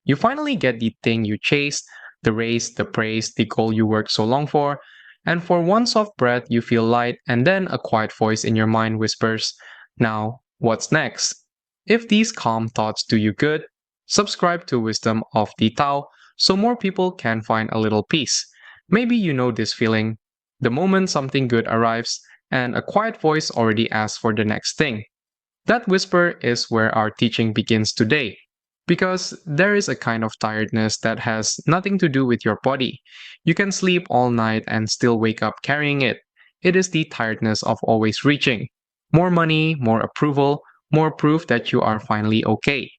You finally get the thing you chased, the race, the praise, the goal you worked so long for, and for one soft breath you feel light, and then a quiet voice in your mind whispers, "Now, what's next?" If these calm thoughts do you good, subscribe to Wisdom of the Tao so more people can find a little peace. Maybe you know this feeling. The moment something good arrives, and a quiet voice already asks for the next thing. That whisper is where our teaching begins today. Because there is a kind of tiredness that has nothing to do with your body. You can sleep all night and still wake up carrying it. It is the tiredness of always reaching. More money, more approval, more proof that you are finally okay.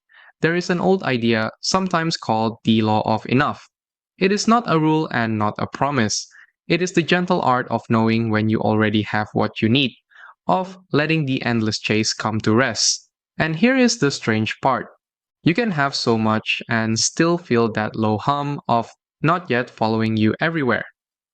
There is an old idea, sometimes called the law of enough. It is not a rule and not a promise. It is the gentle art of knowing when you already have what you need, of letting the endless chase come to rest. And here is the strange part. You can have so much and still feel that low hum of not yet following you everywhere.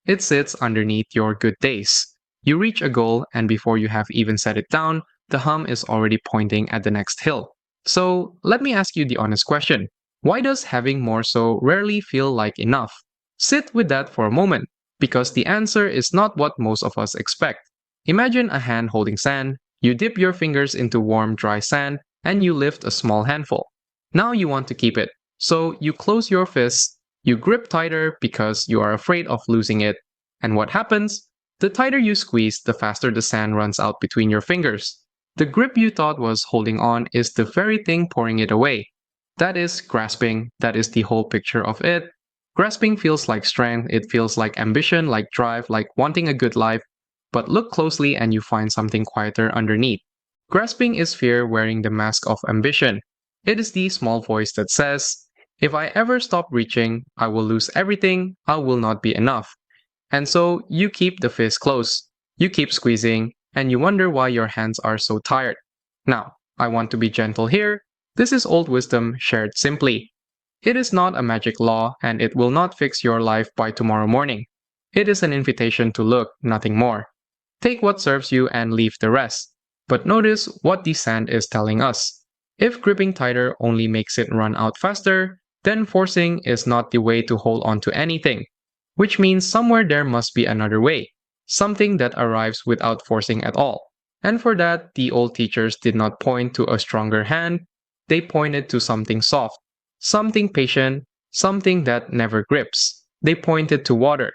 It sits underneath your good days. You reach a goal, and before you have even set it down, the hum is already pointing at the next hill. So, let me ask you the honest question. Why does having more so rarely feel like enough? Sit with that for a moment, because the answer is not what most of us expect. Imagine a hand holding sand. You dip your fingers into warm, dry sand, and you lift a small handful. Now you want to keep it, so you close your fists, you grip tighter because you are afraid of losing it. And what happens? The tighter you squeeze, the faster the sand runs out between your fingers. The grip you thought was holding on is the very thing pouring it away. That is grasping, that is the whole picture of it. Grasping feels like strength, it feels like ambition, like drive, like wanting a good life. But look closely and you find something quieter underneath. Grasping is fear wearing the mask of ambition. It is the small voice that says, if I ever stop reaching, I will lose everything, I will not be enough. And so you keep the fist close, you keep squeezing, and you wonder why your hands are so tired. Now, I want to be gentle here. This is old wisdom shared simply. It is not a magic law, and it will not fix your life by tomorrow morning. It is an invitation to look, nothing more. Take what serves you and leave the rest. But notice what the sand is telling us. If gripping tighter only makes it run out faster, then forcing is not the way to hold on to anything. Which means somewhere there must be another way. Something that arrives without forcing at all. And for that, the old teachers did not point to a stronger hand, they pointed to something soft, something patient, something that never grips. They pointed to water.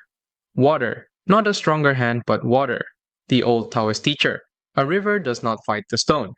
Water, not a stronger hand but water. The old Taoist teacher. A river does not fight the stone.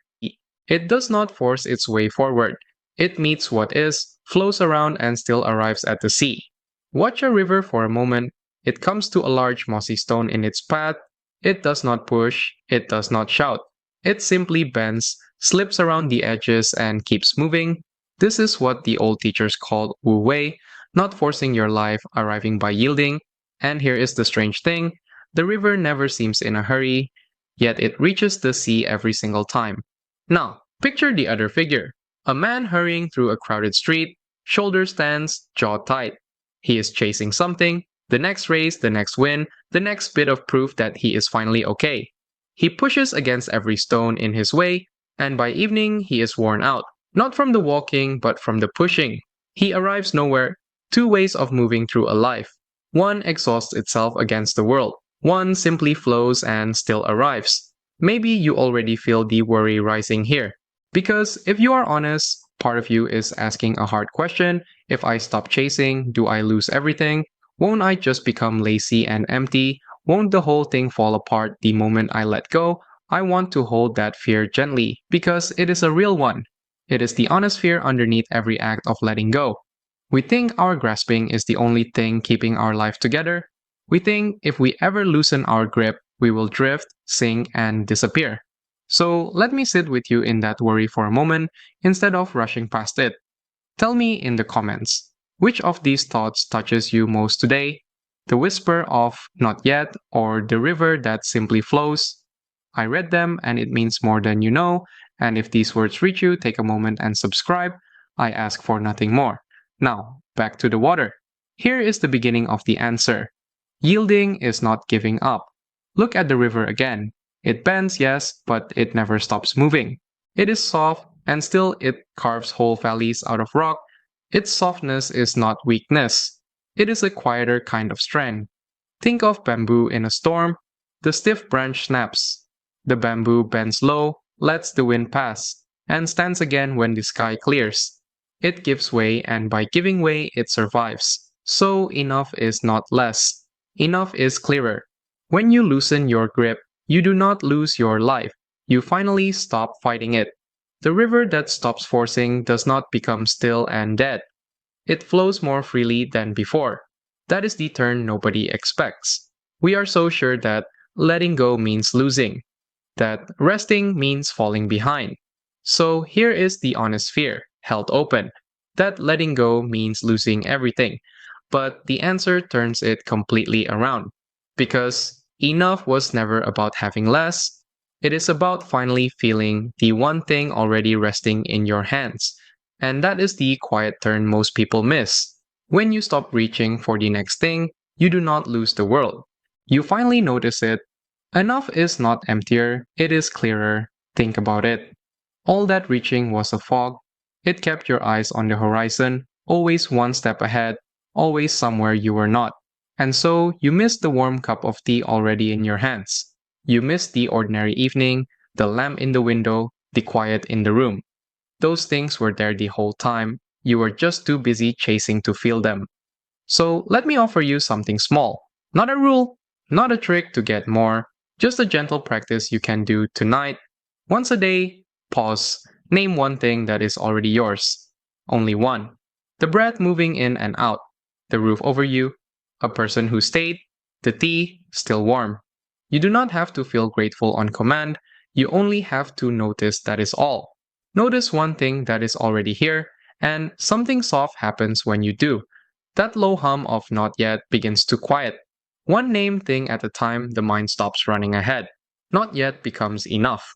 It does not force its way forward. It meets what is, flows around and still arrives at the sea. Watch a river for a moment. It comes to a large mossy stone in its path. It does not push. It does not shout. It simply bends, slips around the edges and keeps moving. This is what the old teachers called Wu Wei, not forcing your life, arriving by yielding. And here is the strange thing. The river never seems in a hurry, yet it reaches the sea every single time. Now, picture the other figure. A man hurrying through a crowded street, shoulders tense, jaw tight. He is chasing something, the next race, the next win, the next bit of proof that he is finally okay. He pushes against every stone in his way, and by evening he is worn out. Not from the walking, but from the pushing. He arrives nowhere. Two ways of moving through a life. One exhausts itself against the world. One simply flows and still arrives. Maybe you already feel the worry rising here. Because if you are honest, part of you is asking a hard question. If I stop chasing, do I lose everything? Won't I just become lazy and empty? Won't the whole thing fall apart the moment I let go? I want to hold that fear gently because it is a real one. It is the honest fear underneath every act of letting go. We think our grasping is the only thing keeping our life together. We think if we ever loosen our grip, we will drift, sink, and disappear. So let me sit with you in that worry for a moment instead of rushing past it. Tell me in the comments, which of these thoughts touches you most today? The whisper of not yet or the river that simply flows? I read them and it means more than you know, and if these words reach you, take a moment and subscribe. I ask for nothing more. Now, back to the water. Here is the beginning of the answer. Yielding is not giving up. Look at the river again. It bends, yes, but it never stops moving. It is soft, and still it carves whole valleys out of rock. Its softness is not weakness. It is a quieter kind of strength. Think of bamboo in a storm. The stiff branch snaps. The bamboo bends low, lets the wind pass, and stands again when the sky clears. It gives way, and by giving way, it survives. So enough is not less. Enough is clearer. When you loosen your grip, you do not lose your life. You finally stop fighting it. The river that stops forcing does not become still and dead. It flows more freely than before. That is the turn nobody expects. We are so sure that letting go means losing, that resting means falling behind. So here is the honest fear, held open, that letting go means losing everything. But the answer turns it completely around. Because enough was never about having less, it is about finally feeling the one thing already resting in your hands. And that is the quiet turn most people miss. When you stop reaching for the next thing, you do not lose the world. You finally notice it. Enough is not emptier, it is clearer. Think about it. All that reaching was a fog. It kept your eyes on the horizon, always one step ahead, always somewhere you were not. And so you missed the warm cup of tea already in your hands. You missed the ordinary evening, the lamp in the window, the quiet in the room. Those things were there the whole time. You were just too busy chasing to feel them. So let me offer you something small. Not a rule, not a trick to get more, just a gentle practice you can do tonight. Once a day, pause, name one thing that is already yours. Only one. The breath moving in and out, the roof over you, a person who stayed, the tea still warm. You do not have to feel grateful on command, you only have to notice that is all. Notice one thing that is already here, and something soft happens when you do. That low hum of not yet begins to quiet. One named thing at a time, the mind stops running ahead. Not yet becomes enough.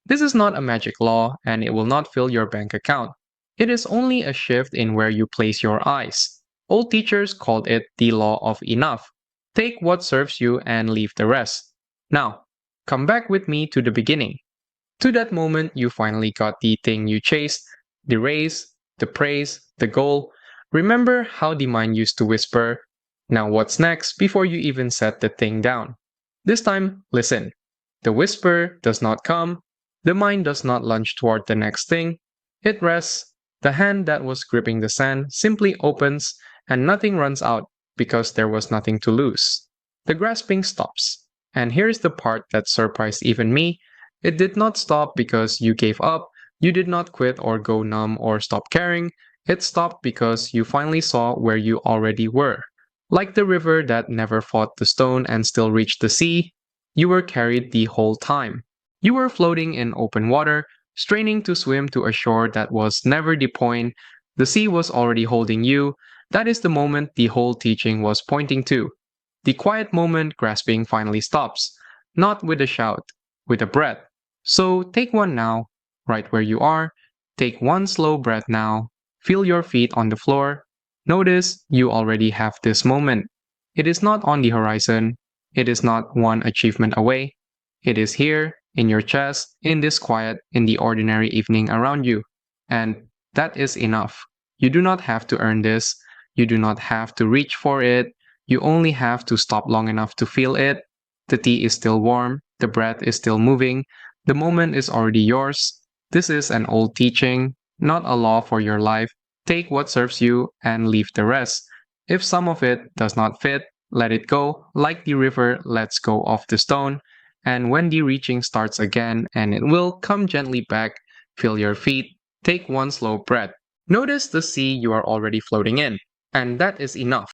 This is not a magic law, and it will not fill your bank account. It is only a shift in where you place your eyes. Old teachers called it the law of enough. Take what serves you and leave the rest. Now, come back with me to the beginning. To that moment you finally got the thing you chased, the raise, the praise, the goal. Remember how the mind used to whisper, "Now what's next?" before you even set the thing down. This time, listen. The whisper does not come. The mind does not lunge toward the next thing. It rests. The hand that was gripping the sand simply opens, and nothing runs out because there was nothing to lose. The grasping stops. And here's the part that surprised even me. It did not stop because you gave up. You did not quit or go numb or stop caring. It stopped because you finally saw where you already were. Like the river that never fought the stone and still reached the sea, you were carried the whole time. You were floating in open water, straining to swim to a shore that was never the point. The sea was already holding you. That is the moment the whole teaching was pointing to. The quiet moment grasping finally stops, not with a shout, with a breath. So take one now, right where you are. Take one slow breath now. Feel your feet on the floor. Notice you already have this moment. It is not on the horizon. It is not one achievement away. It is here, in your chest, in this quiet, in the ordinary evening around you. And that is enough. You do not have to earn this. You do not have to reach for it. You only have to stop long enough to feel it. The tea is still warm. The breath is still moving. The moment is already yours. This is an old teaching, not a law for your life. Take what serves you and leave the rest. If some of it does not fit, let it go, like the river lets go of the stone. And when the reaching starts again, and it will come gently back, feel your feet, take one slow breath. Notice the sea you are already floating in, and that is enough.